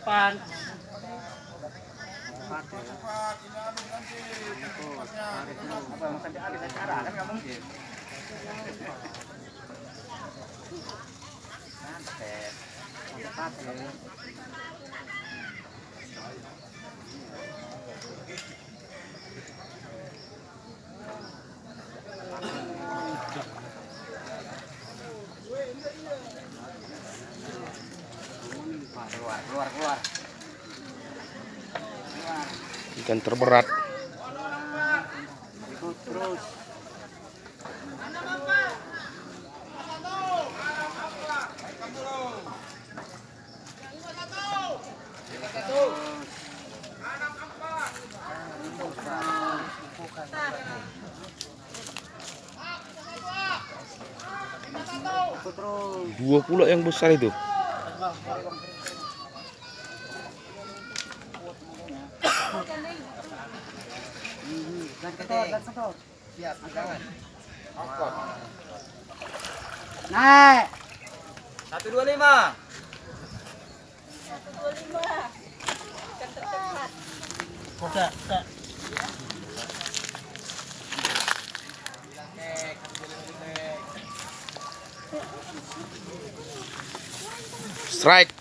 depan. Keluar. Ikan terberat. Ikut terus. Dua pula yang besar itu. Siap, jangan. Naik. 125. 125. Ikan tercepat. Enggak. Strike.